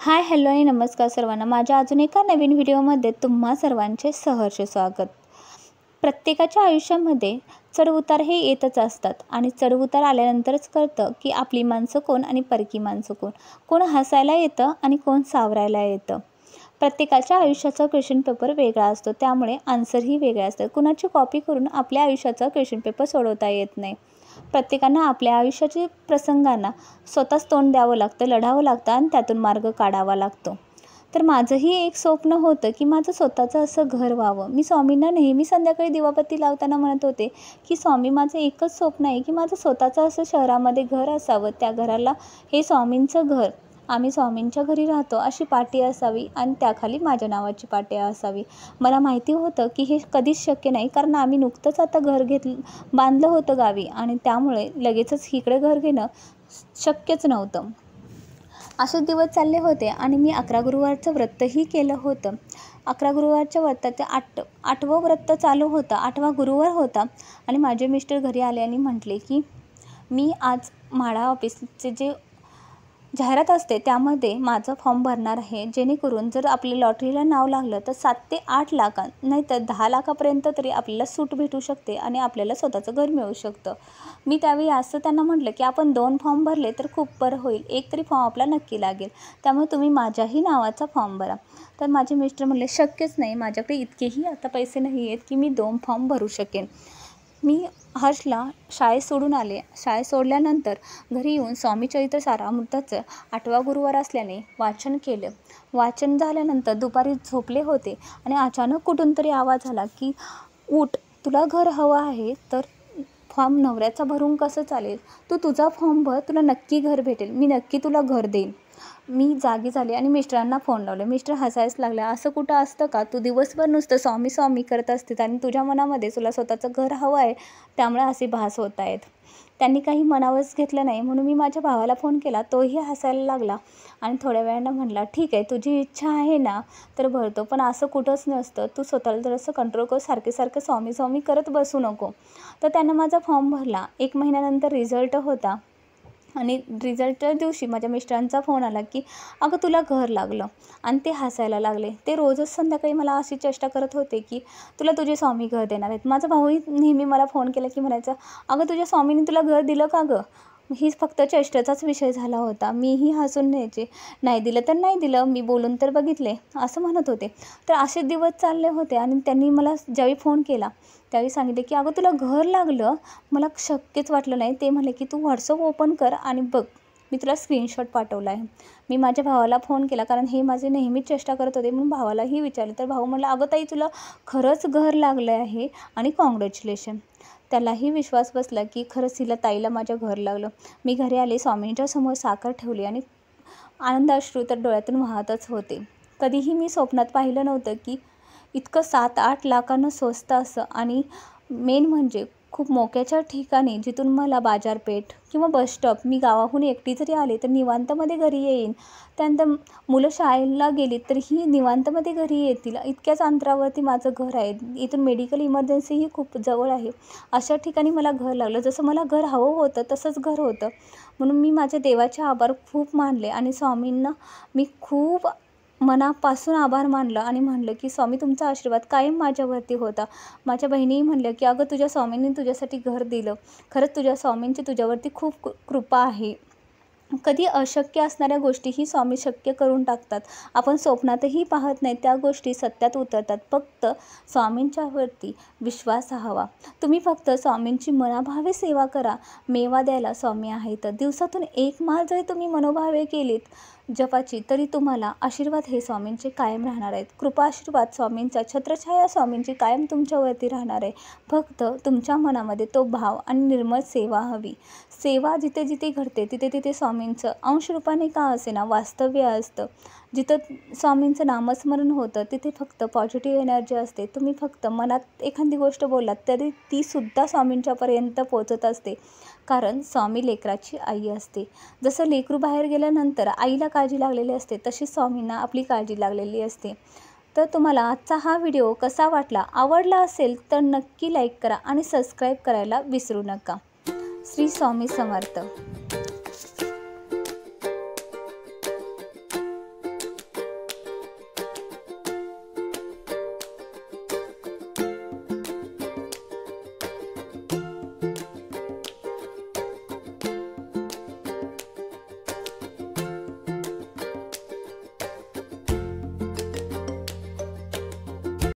Hi hello आणि नमस्कार सर्वांना. माझ्या अजून एका नवीन व्हिडिओमध्ये तुम्हा सर्वांचे सहर्ष स्वागत. प्रत्येकाच्या आयुष्यामध्ये चढउतार हे येतच असतात आणि चढउतार आल्यानंतरच कळतं की आपली माणसं कोण आणि परकी माणसं कोण. कोण हसायला येतं आणि कोण सावरायला येतं. प्रत्येकाच्या आयुष्याचा क्वेश्चन पेपर वेगळा असतो, त्यामुळे आन्सरही वेगळे असतात. कुणाची कॉपी करून आपल्या आयुष्याचा क्वेश्चन पेपर सोडवता येत नाही. प्रत्येकानं आपल्या आयुष्याच्या प्रसंगांना स्वतःच तोंड द्यावं लागतं, लढावं लागतं आणि त्यातून मार्ग काढावा लागतो. तर माझंही एक स्वप्न होतं की माझं स्वतःचं असं घर व्हावं. मी स्वामींना नेहमी संध्याकाळी दिवाबत्ती लावताना म्हणत होते की स्वामी, माझं एकच स्वप्न आहे की माझं स्वतःचं असं शहरामध्ये घर असावं. त्या घराला हे स्वामींचं घर, आम्ही स्वामींच्या घरी राहतो अशी पाटी असावी आणि त्याखाली माझ्या नावाची पाटी असावी. मला माहिती होतं की हे कधीच शक्य नाही, कारण आम्ही नुकतंच आता घर बांधलं होतं गावी आणि त्यामुळे लगेचच इकडे घर घेणं शक्यच नव्हतं. असे दिवस चालले होते आणि मी 11 गुरुवारचं व्रतही केलं होतं. 11 गुरुवारच्या व्रताचे 8वं व्रत चालू होतं, 8वा गुरुवार होता आणि माझे मिस्टर घरी आले आणि म्हटले की मी आज म्हाडा ऑफिसचे जे जाहिरात असते त्यामध्ये माझा फॉर्म भरणार आहे, जेणेकरून जर आपल्या लॉटरीला नाव लागलं तर 7 ते 8 लाख नाही तर 10 लाखापर्यंत तरी आपल्याला सूट भेटू शकते आणि आपल्याला स्वतःचं घर मिळू शकतं. मी त्यावेळी असं त्यांना म्हटलं की आपण 2 फॉर्म भरले तर खूप बरं होईल, एक तरी फॉर्म आपला नक्की लागेल, त्यामुळे तुम्ही माझ्याही नावाचा फॉर्म भरा. तर माझे मिस्टर म्हटले शक्यच नाही, माझ्याकडे इतकेही आता पैसे नाही आहेत की मी 2 फॉर्म भरू शकेन. मी हर्षला शाळेत सोडून आले. शाळेत सोडल्यानंतर घरी येऊन स्वामी चरित्र सारामृताचं 8वा गुरुवार असल्याने वाचन केलं. वाचन झाल्यानंतर दुपारी झोपले होते आणि अचानक कुठून तरी आवाज आला की उठ, तुला घर हवं आहे तर फॉर्म नवऱ्याचा भरून कसं चालेल, तू तुझा फॉर्म भर, तुला नक्की घर भेटेल, मी नक्की तुला घर देईन. मी जागी झाले आणि मिस्टरांना फोन लावले. मिस्टर हसायच लागले. असं कुठं असतं का, तू दिवसभर नुसतं स्वामी स्वामी करत असते आणि तुझ्या मनामध्ये तुला स्वतःचं घर हवं आहे, त्यामुळे असे भास होत आहेत. त्यांनी काही मनावरच घेतलं नाही, म्हणून मी माझ्या भावाला फोन केला. तोही हसायला लागला आणि थोड्या वेळानं म्हणला ठीक आहे, तुझी इच्छा आहे ना तर भरतो, पण असं कुठंच नसतं, तू स्वतःला जरासं कंट्रोल कर, सारखे स्वामी स्वामी करत बसू नको. तर त्यानं माझा फॉर्म भरला. 1 महिन्यानंतर रिझल्ट होता आणि रिझल्टच्या दिवशी माझ्या मिस्टरांचा फोन आला की अगं तुला घर लागलं, आणि ते हसायला लागले. ते रोजच संध्याकाळी मला अशी चेष्टा करत होते की तुला तुझे स्वामी घर देणार आहेत. माझा भाऊही नेहमी मला फोन केला की म्हणायचा अगं तुझ्या स्वामीने तुला घर दिलं का गं. ही फक्त चेष्टेचाच विषय झाला होता. मीही हसून न्यायचे, नाही दिलं तर नाही दिलं, मी बोलून तर बघितले असं म्हणत होते. तर असे दिवस चालले होते आणि त्यांनी मला ज्यावेळी फोन केला त्यावेळी सांगितले की अगं तुला घर लागलं. मला शक्यच वाटलं नाही. ते म्हणाले की तू व्हॉट्सअप ओपन कर आणि बघ, मी तुला स्क्रीनशॉट पाठवला आहे. मी माझ्या भावाला फोन केला, कारण हे माझे नेहमीच चेष्टा करत होते, म्हणून भावालाही विचारलं. तर भाऊ म्हणाला अगं ताई तुला खरंच घर लागलं आहे आणि कॉंग्रॅच्युलेशन. त्यालाही विश्वास बसला की खरंच हिला ताईला माझ्या घर लागलं. मी घरी आले, स्वामींच्या समोर साखर ठेवली आणि आनंदाश्रू तर डोळ्यातून वाहतच होते. कधीही मी स्वप्नात पाहिलं नव्हतं की इतकं 7-8 लाखांनं स्वस्त असं, आणि मेन म्हणजे खूप मोक्याच्या ठिकाणी, जिथून मला बाजारपेठ किंवा बसस्टॉप, मी गावाहून एकटी जरी आले तर निवांतमध्ये घरी येईन. त्यानंतर मुलं शाळेला गेली तरीही निवांतमध्ये घरी येतील, इतक्याच अंतरावरती माझं घर आहे. इथून मेडिकल इमर्जन्सीही खूप जवळ आहे. अशा ठिकाणी मला घर लागलं. जसं मला घर हवं होतं तसंच घर होतं. म्हणून मी माझ्या देवाचे आभार खूप मानले आणि स्वामींना मी खूप मनापासून आभार मानलं आणि म्हणलं की स्वामी तुमचा आशीर्वाद कायम माझ्यावरती होता. माझ्या बहिणीही म्हणल्या की अगं तुझ्या स्वामींनी तुझ्यासाठी घर दिलं, खरंच तुझ्या स्वामींची तुझ्यावरती खूप कृपा आहे. कधी अशक्य असणाऱ्या गोष्टीही स्वामी शक्य करून टाकतात. आपण स्वप्नातही पाहत नाही त्या गोष्टी सत्यात उतरतात. फक्त स्वामींच्यावरती विश्वास हवा. तुम्ही फक्त स्वामींची मनाभावे सेवा करा, मेवा द्यायला स्वामी आहेत. दिवसातून 1 माळ जरी तुम्ही मनोभावे केलीत जपाची, तरी तुम्हाला आशीर्वाद हे स्वामींचे कायम राहणार आहेत. कृपा आशीर्वाद स्वामींचा, छत्रछाया स्वामींची कायम तुमच्यावरती राहणार आहे. फक्त तुमच्या मनामध्ये तो भाव आणि निर्मळ सेवा हवी. सेवा जिथे जिथे घडते तिथे तिथे स्वामींचं अंशरूपाने का असेना वास्तव्य असतं. जिथं स्वामींचं नामस्मरण होतं तिथे फक्त पॉझिटिव्ह एनर्जी असते. तुम्ही फक्त मनात एखादी गोष्ट बोललात तरी तीसुद्धा स्वामींच्यापर्यंत पोचत असते, कारण स्वामी लेकराची आई असते. जसं लेकरू बाहेर गेल्यानंतर आईला काळजी लागलेली असते, तशी स्वामींना आपली काळजी लागलेली असते. तर तुम्हाला आजचा हा व्हिडिओ कसा वाटला, आवडला असेल तर नक्की लाईक करा आणि सबस्क्राईब करायला विसरू नका. श्री स्वामी समर्थ.